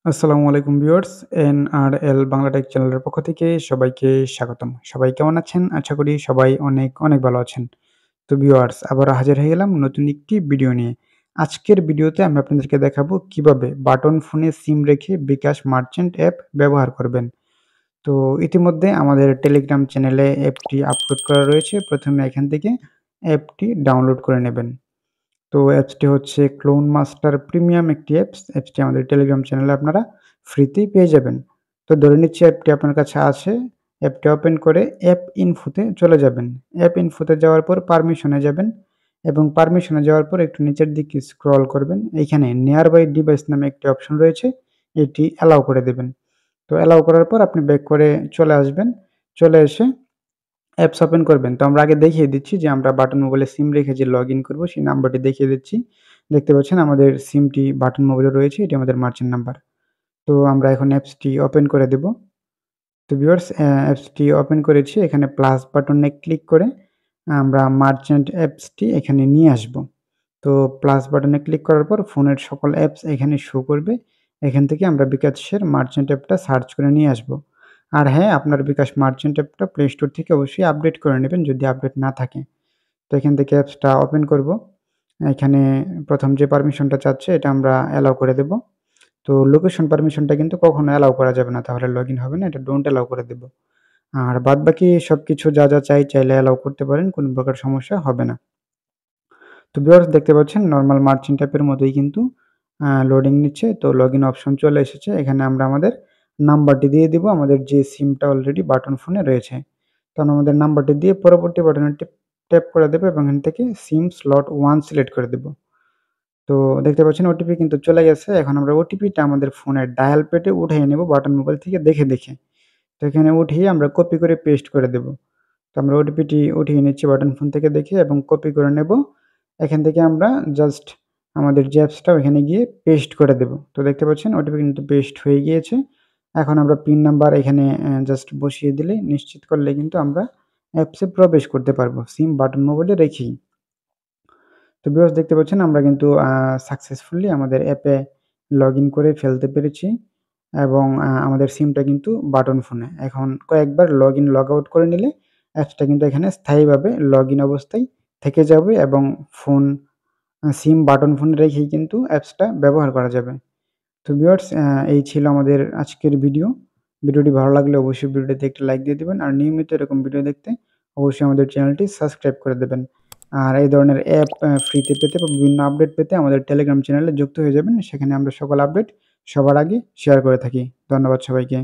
আসসালামু আলাইকুম viewers, NRL Bangla take চ্যানেলের পক্ষ থেকে সবাইকে স্বাগতম। সবাই কেমন আছেন? আশা করি সবাই অনেক, অনেক ভালো আছেন। তো ভিউয়ার্স আবারও হাজির হয়ে গেলাম নতুন একটি ভিডিও নিয়ে। আজকের ভিডিওতে আমি আপনাদেরকে দেখাবো কিভাবে বাটন ফোনে সিম রেখে বিকাশ মার্চেন্ট অ্যাপ ব্যবহার করবেন। তো ইতিমধ্যে আমাদের টেলিগ্রাম চ্যানেলে অ্যাপটি আপলোড করা রয়েছে। প্রথমে এখান থেকে অ্যাপটি ডাউনলোড করে নেবেন। তো অ্যাপসটি হচ্ছে ক্লোন মাস্টার প্রিমিয়াম একটি অ্যাপস। অ্যাপসটি আমাদের টেলিগ্রাম চ্যানেলে আপনারা ফ্রিতেই পেয়ে যাবেন। তো ধরে নিচ্ছি অ্যাপটি আপনার কাছে আছে। অ্যাপটি ওপেন করে অ্যাপ ইনফোতে চলে যাবেন। অ্যাপ ইনফোতে যাওয়ার পর পারমিশনে যাবেন এবং পারমিশনে যাওয়ার পর একটু নিচের দিকে স্ক্রল করবেন। এইখানে নিয়ার বাই ডিভাইস নামে একটি অপশন রয়েছে। এটি অ্যালাউ করে দেবেন। তো অ্যালাউ করার পর আপনি ব্যাক করে চলে আসবেন। চলে এসে অ্যাপস ওপেন করবেন। তো আমরা আগে দেখিয়ে দিচ্ছি যে আমরা বাটন মোবাইলে সিম রেখে যে লগইন করব সেই নাম্বারটি দেখিয়ে দিচ্ছি। দেখতে পাচ্ছেন আমাদের সিমটি বাটন মোবাইলে রয়েছে। এটি আমাদের মার্চেন্ট নাম্বার। তো আমরা এখন অ্যাপসটি ওপেন করে দেব। তো ভিউয়ার্স অ্যাপসটি ওপেন করেছি। এখানে প্লাস বাটনে ক্লিক করে আমরা মার্চেন্ট অ্যাপসটি এখানে নিয়ে আসব। তো প্লাস বাটনে ক্লিক করার পর ফোনের সকল অ্যাপস এখানে শো করবে। এখান থেকে আমরা বিকাশের মার্চেন্ট অ্যাপটা সার্চ করে নিয়ে আসব। আর হ্যাঁ, আপনার বিকাশ মার্চেন্ট অ্যাপটা প্লে স্টোর থেকে অবশ্যই আপডেট করে নেবেন যদি আপডেট না থাকে। তো এখান থেকে অ্যাপসটা ওপেন করব। এখানে ১ম যে পারমিশনটা চাচ্ছে এটা আমরা অ্যালাউ করে দেব। তো লোকেশন পারমিশনটা কিন্তু কখনো অ্যালাউ করা যাবে না। তাহলে লগইন হবে না। এটা ডোন্ট অ্যালাউ করে দেব। আর বাদবাকি সবকিছু যা চাইলে অ্যালাউ করতে পারেন। কোনো প্রকার সমস্যা হবে না। তো ভিউয়ার্স দেখতে পাচ্ছেন নরমাল মার্চেন্ট অ্যাপের মতোই কিন্তু লোডিং নিচ্ছে। তো লগইন অপশন চলে এসেছে। এখানে আমরা আমাদের নাম্বারটি দিয়ে দিব। আমাদের যে সিমটা অলরেডি বাটন ফোনে রয়েছে। তখন আমাদের নাম্বারটি দিয়ে পরবর্তী বাটনে ট্যাপ করে দেব এবং এখান থেকে সিম স্লট 1 সিলেক্ট করে দেব। তো দেখতে পাচ্ছেন ওটিপি কিন্তু চলে গেছে। এখন আমরা ওটিপিটা আমাদের ফোনের ডায়াল প্যাডে উঠিয়ে নেব বাটন মোবাইল থেকে দেখে। তো এখানে উঠিয়ে আমরা কপি করে পেস্ট করে দেব। তো আমরা ওটিপিটি উঠিয়ে নিচ্ছি বাটন ফোন থেকে দেখে এবং কপি করে নেব। এখান থেকে আমরা জাস্ট আমাদের যে অ্যাপসটা ওখানে গিয়ে পেস্ট করে দেব। তো দেখতে পাচ্ছেন ওটিপি কিন্তু পেস্ট হয়ে গিয়েছে। এখন আমরা পিন নাম্বার এখানে জাস্ট বসিয়ে দিলে নিশ্চিত করলে কিন্তু আমরা অ্যাপসে প্রবেশ করতে পারবো সিম বাটন মোবাইলে রেখেই। তো ভিউয়ার্স দেখতে পাচ্ছেন আমরা কিন্তু সাকসেসফুলি আমাদের অ্যাপে লগইন করে ফেলতে পেরেছি এবং আমাদের সিমটা কিন্তু বাটন ফোনে। এখন কয়েকবার লগইন লগ আউট করে নিলে অ্যাপসটা কিন্তু এখানে স্থায়ীভাবে লগইন অবস্থায় থেকে যাবে এবং ফোন সিম বাটন ফোনে রেখেই কিন্তু অ্যাপসটা ব্যবহার করা যাবে। তো ভিউয়ার্স এই ছিল আমাদের আজকের ভিডিও। ভিডিওটি ভালো লাগলে অবশ্যই ভিডিওটিতে একটি লাইক দিয়ে দিবেন। আর নিয়মিত এরকম ভিডিও দেখতে অবশ্যই আমাদের চ্যানেলটি সাবস্ক্রাইব করে দেবেন। আর এই ধরনের অ্যাপ ফ্রিতে পেতে বা বিভিন্ন আপডেট পেতে আমাদের টেলিগ্রাম চ্যানেলে যুক্ত হয়ে যাবেন। সেখানে আমরা সকল আপডেট সবার আগে শেয়ার করে থাকি। ধন্যবাদ সবাইকে।